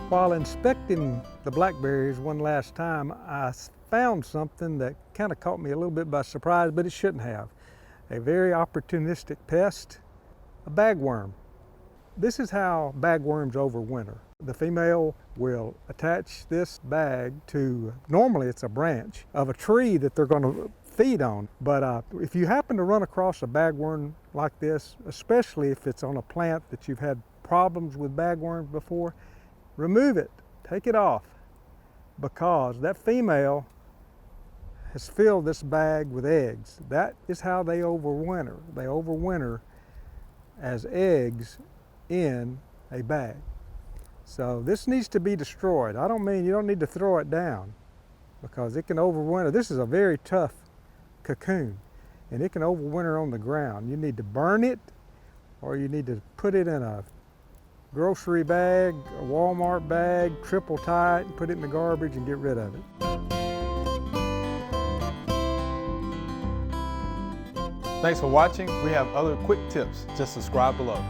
While inspecting the blackberries one last time, I found something that kind of caught me a little bit by surprise, but it shouldn't have. A very opportunistic pest, a bagworm. This is how bagworms overwinter. The female will attach this bag to, normally it's a branch of a tree that they're going to feed on. But if you happen to run across a bagworm like this, especially if it's on a plant that you've had problems with bagworms before, remove it, take it off, because that female has filled this bag with eggs. That is how they overwinter. They overwinter as eggs in a bag. So this needs to be destroyed. I don't mean you don't need to throw it down, because it can overwinter. This is a very tough cocoon, and it can overwinter on the ground. You need to burn it, or you need to put it in a grocery bag, a Walmart bag, triple tie it, and put it in the garbage and get rid of it. Thanks for watching. We have other quick tips. Just subscribe below.